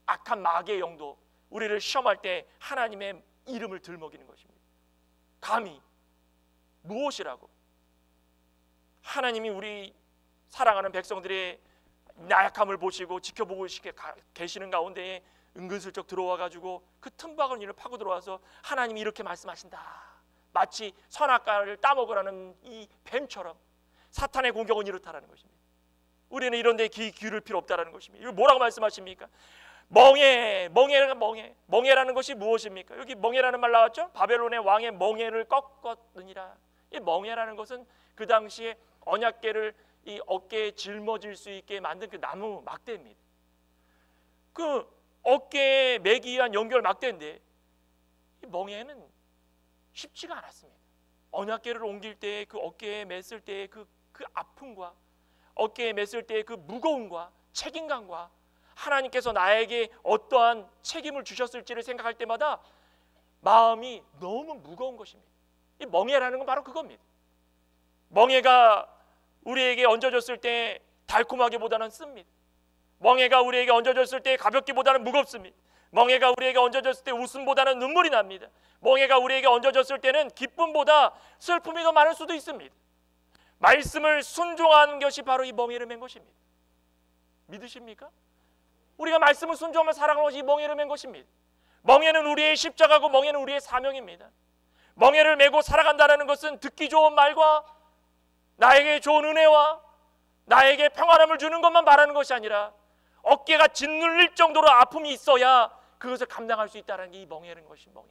악한 마귀의 영도 우리를 시험할 때 하나님의 이름을 들먹이는 것입니다. 감히 무엇이라고? 하나님이 우리 사랑하는 백성들의 나약함을 보시고 지켜보고 계시는 가운데에 은근슬쩍 들어와가지고 그 틈박은 일을 파고 들어와서 하나님이 이렇게 말씀하신다, 마치 선악과를 따먹으라는 이 뱀처럼 사탄의 공격은 이렇다라는 것입니다. 우리는 이런 데 귀를 필요 없다라는 것입니다. 이거 뭐라고 말씀하십니까? 멍에라는 것이 무엇입니까? 여기 멍에라는 말 나왔죠? 바벨론의 왕의 멍에를 꺾었느니라. 이 멍에라는 것은 그 당시에 언약궤를 이 어깨에 짊어질 수 있게 만든 그 나무 막대입니다. 그 어깨에 매기 위한 연결 막대인데 이 멍에는 쉽지가 않았습니다. 언약궤를 옮길 때 그 어깨에 맸을 때의 그 아픔과 어깨에 맸을 때의 그 무거움과 책임감과 하나님께서 나에게 어떠한 책임을 주셨을지를 생각할 때마다 마음이 너무 무거운 것입니다. 이 멍에라는 건 바로 그겁니다. 멍에가 우리에게 얹어졌을 때 달콤하기보다는 씁니다. 멍에가 우리에게 얹어졌을 때 가볍기보다는 무겁습니다. 멍에가 우리에게 얹어졌을 때 웃음보다는 눈물이 납니다. 멍에가 우리에게 얹어졌을 때는 기쁨보다 슬픔이 더 많을 수도 있습니다. 말씀을 순종하는 것이 바로 이 멍에를 맨 것입니다. 믿으십니까? 우리가 말씀을 순종하며 살아가는 것이 이 멍에를 맨 것입니다. 멍에는 우리의 십자가고 멍에는 우리의 사명입니다. 멍에를 메고 살아간다는 것은 듣기 좋은 말과 나에게 좋은 은혜와 나에게 평안함을 주는 것만 말하는 것이 아니라 어깨가 짓눌릴 정도로 아픔이 있어야 그것을 감당할 수 있다는 게 이 멍에라는 것이 멍에.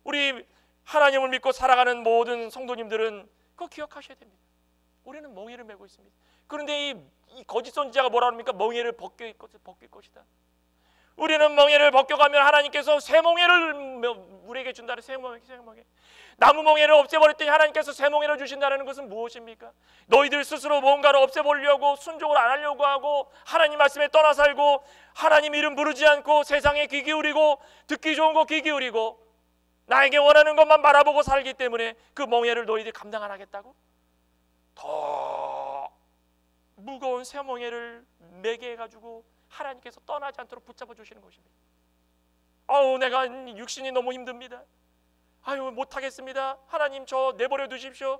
우리 하나님을 믿고 살아가는 모든 성도님들은 그거 기억하셔야 됩니다. 우리는 멍에를 메고 있습니다. 그런데 이 거짓 선지자가 뭐라 합니까? 멍에를 벗길 것이다. 우리는 멍에를 벗겨가면 하나님께서 새 멍에를 우리에게 준다는 새 멍에. 나무 멍에를 없애버렸더니 하나님께서 새 멍에를 주신다는 것은 무엇입니까? 너희들 스스로 뭔가를 없애버리려고 순종을 안 하려고 하고 하나님 말씀에 떠나 살고 하나님 이름 부르지 않고 세상에 귀 기울이고 듣기 좋은 거 귀 기울이고 나에게 원하는 것만 바라보고 살기 때문에 그 멍에를 너희들이 감당 안 하겠다고? 더 무거운 새 멍에를 매게 해가지고 하나님께서 떠나지 않도록 붙잡아 주시는 것입니다. 내가 육신이 너무 힘듭니다. 못하겠습니다. 하나님 저 내버려 두십시오.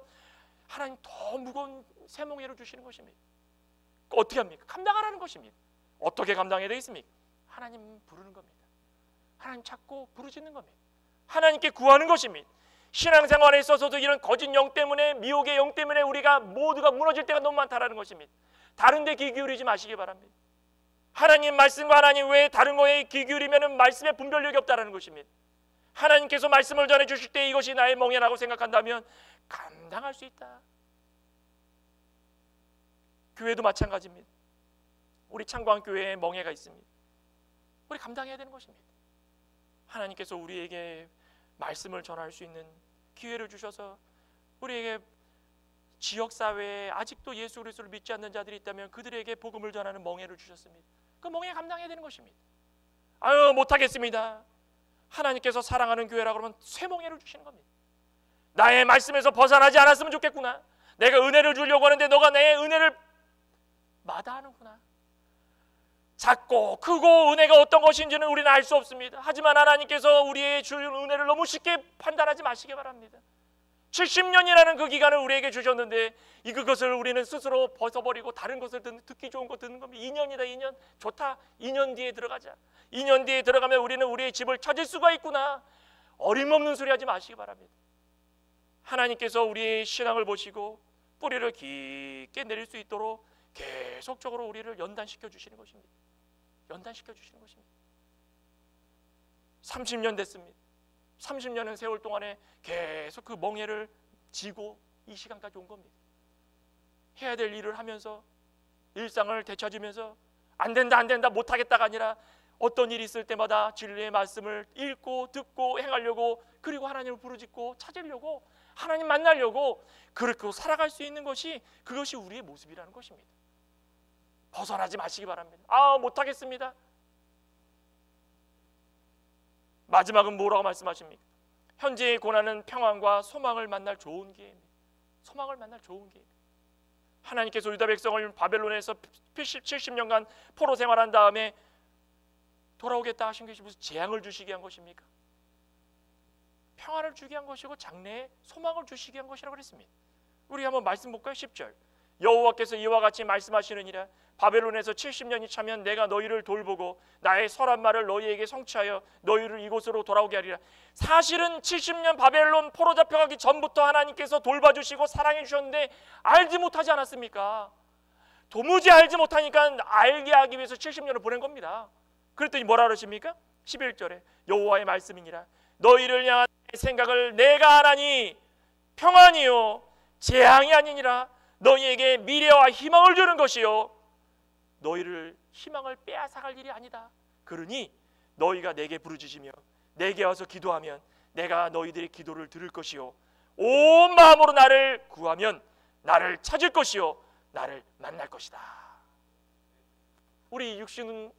하나님 더 무거운 새 멍에를 주시는 것입니다. 어떻게 합니까? 감당하라는 것입니다. 어떻게 감당해야 되겠습니까? 하나님 부르는 겁니다. 하나님 찾고 부르짖는 겁니다. 하나님께 구하는 것입니다. 신앙생활에 있어서도 이런 거짓 영 때문에 미혹의 영 때문에 우리가 모두가 무너질 때가 너무 많다라는 것입니다. 다른 데 귀 기울이지 마시기 바랍니다. 하나님 말씀과 하나님 외에 다른 거에 귀 기울이면 말씀에 분별력이 없다라는 것입니다. 하나님께서 말씀을 전해 주실 때 이것이 나의 멍에라고 생각한다면 감당할 수 있다. 교회도 마찬가지입니다. 우리 창광 교회에 멍에가 있습니다. 우리 감당해야 되는 것입니다. 하나님께서 우리에게 말씀을 전할 수 있는 기회를 주셔서 우리에게 지역사회에 아직도 예수 그리스도를 믿지 않는 자들이 있다면 그들에게 복음을 전하는 멍에를 주셨습니다. 그 멍에 감당해야 되는 것입니다. 못하겠습니다. 하나님께서 사랑하는 교회라고 그러면 새 멍에를 주시는 겁니다. 나의 말씀에서 벗어나지 않았으면 좋겠구나. 내가 은혜를 주려고 하는데 너가 내 은혜를 마다하는구나. 작고 크고 은혜가 어떤 것인지는 우리는 알 수 없습니다. 하지만 하나님께서 우리의 주는 은혜를 너무 쉽게 판단하지 마시기 바랍니다. 70년이라는 그 기간을 우리에게 주셨는데 그것을 우리는 스스로 벗어버리고 다른 것을 듣기 좋은 거 듣는 겁니다. 2년이다 2년 좋다 2년 뒤에 들어가자. 2년 뒤에 들어가면 우리는 우리의 집을 찾을 수가 있구나. 어림없는 소리 하지 마시기 바랍니다. 하나님께서 우리의 신앙을 보시고 뿌리를 깊게 내릴 수 있도록 계속적으로 우리를 연단시켜 주시는 것입니다. 연단시켜 주시는 것입니다. 30년 됐습니다. 30년은 세월 동안에 계속 그 멍에를 지고 이 시간까지 온 겁니다. 해야 될 일을 하면서 일상을 되찾으면서 안 된다 못하겠다가 아니라 어떤 일이 있을 때마다 진리의 말씀을 읽고 듣고 행하려고 그리고 하나님을 부르짖고 찾으려고 하나님 만나려고 그렇게 살아갈 수 있는 것이 그것이 우리의 모습이라는 것입니다. 벗어나지 마시기 바랍니다. 못하겠습니다. 마지막은 뭐라고 말씀하십니까? 현재의 고난은 평안과 소망을 만날 좋은 기회입니다. 소망을 만날 좋은 기회. 하나님께서 유다 백성을 바벨론에서 70년간 포로 생활한 다음에 돌아오겠다 하신 것이 무슨 재앙을 주시게 한 것입니까? 평안을 주게 한 것이고 장래에 소망을 주시게 한 것이라고 그랬습니다. 우리 한번 말씀 볼까요? 10절. 여호와께서 이와 같이 말씀하시느니라. 바벨론에서 70년이 차면 내가 너희를 돌보고 나의 설한 말을 너희에게 성취하여 너희를 이곳으로 돌아오게 하리라. 사실은 70년 바벨론 포로 잡혀가기 전부터 하나님께서 돌봐주시고 사랑해 주셨는데 알지 못하지 않았습니까? 도무지 알지 못하니까 알게 하기 위해서 70년을 보낸 겁니다. 그랬더니 뭐라 그러십니까? 11절에 여호와의 말씀이니라 너희를 향한 생각을 내가 하나니 평안이요 재앙이 아니니라 너희에게 미래와 희망을 주는 것이요 너희를 희망을 빼앗아갈 일이 아니다. 그러니 너희가 내게 부르짖으며 내게 와서 기도하면 내가 너희들의 기도를 들을 것이요 온 마음으로 나를 구하면 나를 찾을 것이요 나를 만날 것이다. 우리 육신은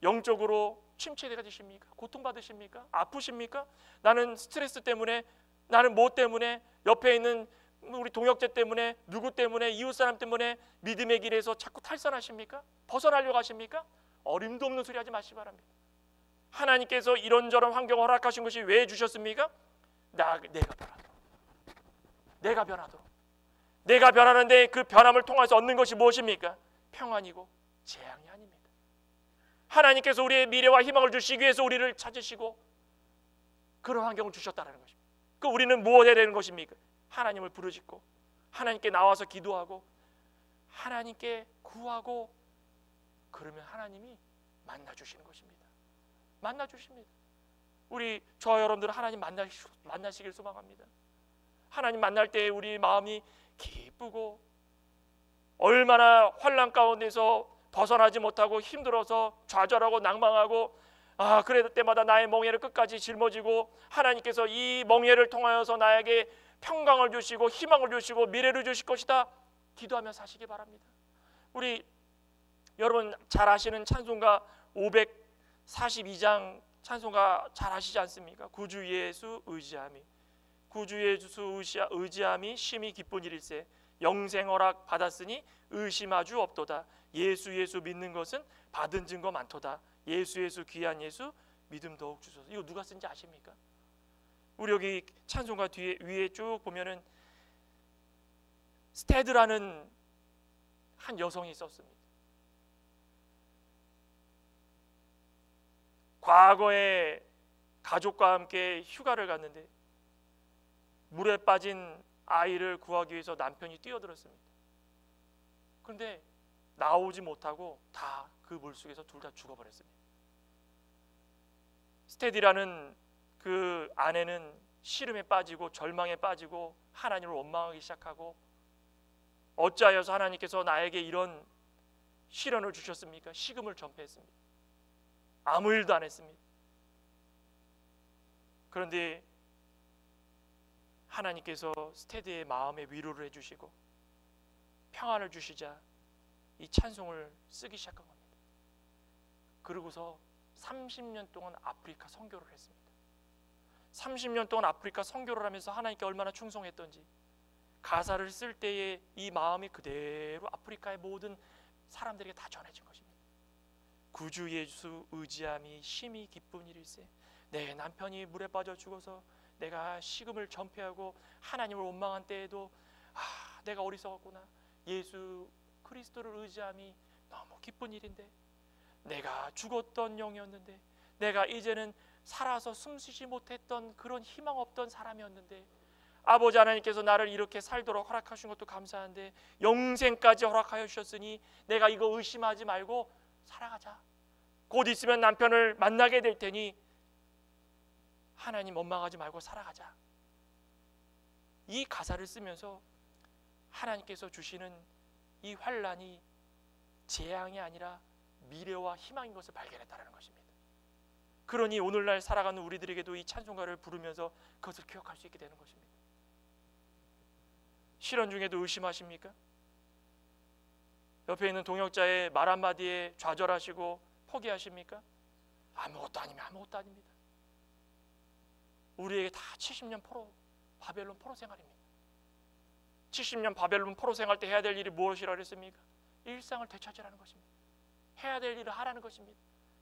영적으로 침체가 되십니까? 고통받으십니까? 아프십니까? 나는 스트레스 때문에, 나는 뭐 때문에, 옆에 있는 우리 동역자 때문에, 누구 때문에, 이웃사람 때문에 믿음의 길에서 자꾸 탈선하십니까? 벗어나려고 하십니까? 어림도 없는 소리 하지 마시기 바랍니다. 하나님께서 이런저런 환경을 허락하신 것이 왜 주셨습니까? 내가 변하도록. 내가 변하는데 그 변함을 통해서 얻는 것이 무엇입니까? 평안이고 재앙이 아닙니다. 하나님께서 우리의 미래와 희망을 주시기 위해서 우리를 찾으시고 그런 환경을 주셨다는 것입니다. 그 우리는 무엇 해야 되는 것입니까? 하나님을 부르짖고 하나님께 나와서 기도하고 하나님께 구하고 그러면 하나님이 만나주시는 것입니다. 만나주십니다. 우리 저와 여러분들은 하나님 만나시길 소망합니다. 하나님 만날 때 우리 마음이 기쁘고 얼마나 환난 가운데서 벗어나지 못하고 힘들어서 좌절하고 낭망하고 그럴 때마다 나의 멍에를 끝까지 짊어지고 하나님께서 이 멍에를 통하여서 나에게 평강을 주시고 희망을 주시고 미래를 주실 것이다 기도하며 사시기 바랍니다. 우리 여러분 잘 아시는 찬송가 542장 찬송가 잘 아시지 않습니까? 구주 예수 의지함이 구주 예수 의지함이 심히 기쁜 일일세 영생 허락 받았으니 의심하주 없도다. 예수 믿는 것은 받은 증거 많도다. 예수 귀한 예수 믿음 더욱 주소서. 이거 누가 쓴지 아십니까? 우리 여기 찬송가 뒤에 위에 쭉 보면은 스테드라는 한 여성이 썼습니다. 과거에 가족과 함께 휴가를 갔는데 물에 빠진 아이를 구하기 위해서 남편이 뛰어들었습니다. 그런데 나오지 못하고 다 그 물속에서 둘 다 죽어버렸습니다. 스테디라는 그 아내는 시름에 빠지고 절망에 빠지고 하나님을 원망하기 시작하고 어찌하여서 하나님께서 나에게 이런 시련을 주셨습니까? 식음을 전폐했습니다. 아무 일도 안 했습니다. 그런데 하나님께서 스테디의 마음에 위로를 해주시고 평안을 주시자 이 찬송을 쓰기 시작한 겁니다. 그러고서 30년 동안 아프리카 선교를 했습니다. 30년 동안 아프리카 선교를 하면서 하나님께 얼마나 충성했던지 가사를 쓸 때에 이 마음이 그대로 아프리카의 모든 사람들에게 다 전해진 것입니다. 구주 예수 의지함이 심히 기쁜 일일세 내 남편이 물에 빠져 죽어서 내가 식음을 전폐하고 하나님을 원망한 때에도 내가 어리석었구나. 예수 그리스도를 의지함이 너무 기쁜 일인데 내가 죽었던 영이었는데 내가 이제는 살아서 숨쉬지 못했던 그런 희망 없던 사람이었는데 아버지 하나님께서 나를 이렇게 살도록 허락하신 것도 감사한데 영생까지 허락하여 주셨으니 내가 이거 의심하지 말고 살아가자. 곧 있으면 남편을 만나게 될 테니 하나님 원망하지 말고 살아가자. 이 가사를 쓰면서 하나님께서 주시는 이 환난이 재앙이 아니라 미래와 희망인 것을 발견했다는 것입니다. 그러니 오늘날 살아가는 우리들에게도 이 찬송가를 부르면서 그것을 기억할 수 있게 되는 것입니다. 시련 중에도 의심하십니까? 옆에 있는 동역자의 말 한마디에 좌절하시고 포기하십니까? 아무것도 아니면 아무것도 아닙니다. 우리에게 다 70년 바벨론 포로 생활입니다. 70년 바벨론 포로 생활 때 해야 될 일이 무엇이라 그랬습니까? 일상을 되찾으라는 것입니다. 해야 될 일을 하라는 것입니다.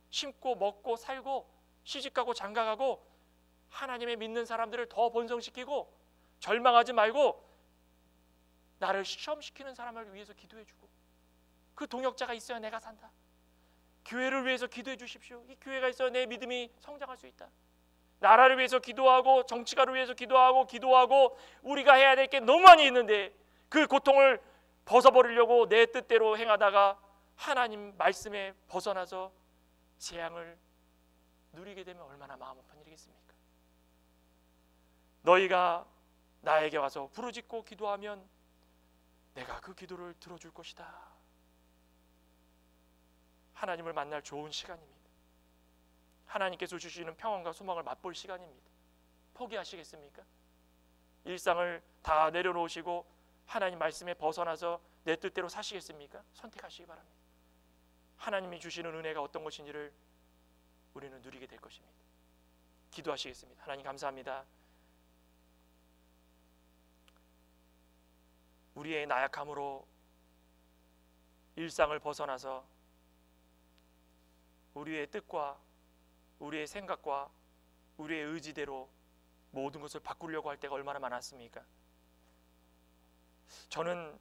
심고 먹고 살고 시집가고 장가가고 하나님의 믿는 사람들을 더 번성시키고 절망하지 말고 나를 시험시키는 사람을 위해서 기도해주고 그 동역자가 있어야 내가 산다. 교회를 위해서 기도해 주십시오. 이 교회가 있어야 내 믿음이 성장할 수 있다. 나라를 위해서 기도하고 정치가를 위해서 기도하고 우리가 해야 될 게 너무 많이 있는데 그 고통을 벗어버리려고 내 뜻대로 행하다가 하나님 말씀에 벗어나서 재앙을 누리게 되면 얼마나 마음 아픈 일이겠습니까? 너희가 나에게 와서 부르짖고 기도하면 내가 그 기도를 들어줄 것이다. 하나님을 만날 좋은 시간입니다. 하나님께서 주시는 평안과 소망을 맛볼 시간입니다. 포기하시겠습니까? 일상을 다 내려놓으시고 하나님 말씀에 벗어나서 내 뜻대로 사시겠습니까? 선택하시기 바랍니다. 하나님이 주시는 은혜가 어떤 것인지를 우리는 누리게 될 것입니다. 기도하시겠습니다. 하나님 감사합니다. 우리의 나약함으로 일상을 벗어나서 우리의 뜻과 우리의 생각과 우리의 의지대로 모든 것을 바꾸려고 할 때가 얼마나 많았습니까? 저는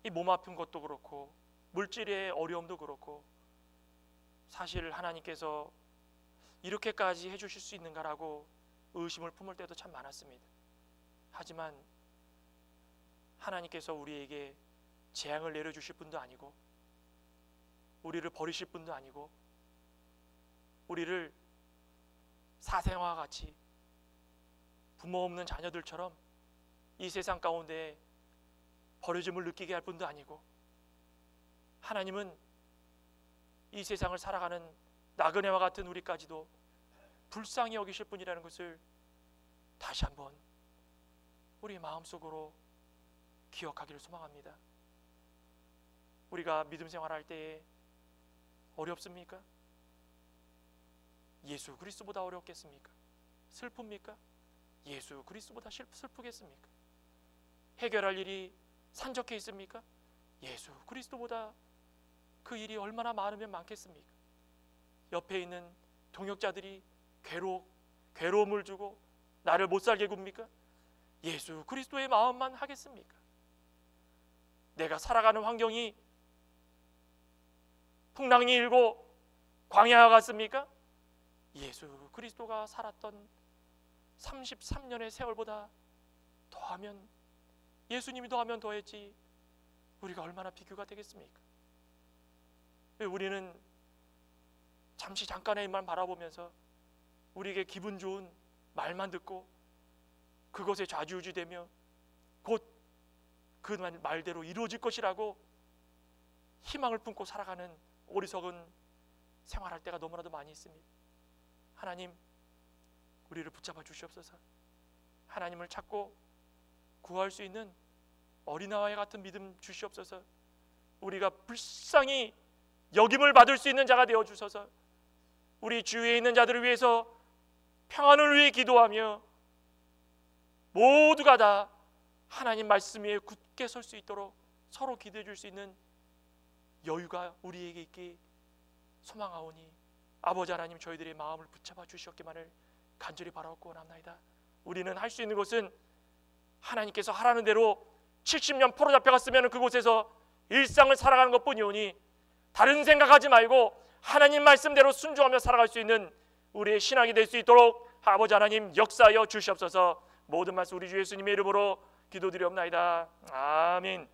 이 몸 아픈 것도 그렇고 물질의 어려움도 그렇고 사실 하나님께서 이렇게까지 해주실 수 있는가라고 의심을 품을 때도 참 많았습니다. 하지만 하나님께서 우리에게 재앙을 내려주실 분도 아니고 우리를 버리실 분도 아니고 우리를 사생아와 같이 부모 없는 자녀들처럼 이 세상 가운데 버려짐을 느끼게 할 분도 아니고 하나님은 이 세상을 살아가는 나그네와 같은 우리까지도 불쌍히 여기실 분이라는 것을 다시 한번 우리 마음속으로 기억하기를 소망합니다. 우리가 믿음 생활할 때에 어렵습니까? 예수 그리스도보다 어렵겠습니까? 슬픕니까? 예수 그리스도보다 슬프겠습니까? 해결할 일이 산적해 있습니까? 예수 그리스도보다 그 일이 얼마나 많으면 많겠습니까? 옆에 있는 동역자들이 괴로움을 주고 나를 못 살게 굽니까? 예수 그리스도의 마음만 하겠습니까? 내가 살아가는 환경이 풍랑이 일고 광야와 같습니까? 예수 그리스도가 살았던 33년의 세월보다 더하면 예수님이 더하면 더했지 우리가 얼마나 비교가 되겠습니까? 우리는 잠시 잠깐의 일만 바라보면서 우리에게 기분 좋은 말만 듣고 그것에 좌지우지되며 곧 그 말대로 이루어질 것이라고 희망을 품고 살아가는 어리석은 생활할 때가 너무나도 많이 있습니다. 하나님 우리를 붙잡아 주시옵소서. 하나님을 찾고 구할 수 있는 어린아이 같은 믿음 주시옵소서. 우리가 불쌍히 여김을 받을 수 있는 자가 되어 주셔서 우리 주위에 있는 자들을 위해서 평안을 위해 기도하며 모두가 다 하나님 말씀 위에 굳게 설 수 있도록 서로 기도해 줄 수 있는 여유가 우리에게 있기 소망하오니 아버지 하나님 저희들의 마음을 붙잡아 주시옵기만을 간절히 바라옵고 원합나이다. 우리는 할 수 있는 것은 하나님께서 하라는 대로 70년 포로 잡혀갔으면 그곳에서 일상을 살아가는 것뿐이오니 다른 생각하지 말고 하나님 말씀대로 순종하며 살아갈 수 있는 우리의 신앙이 될 수 있도록 아버지 하나님 역사하여 주시옵소서. 모든 말씀 우리 주 예수님의 이름으로 기도드리옵나이다. 아멘.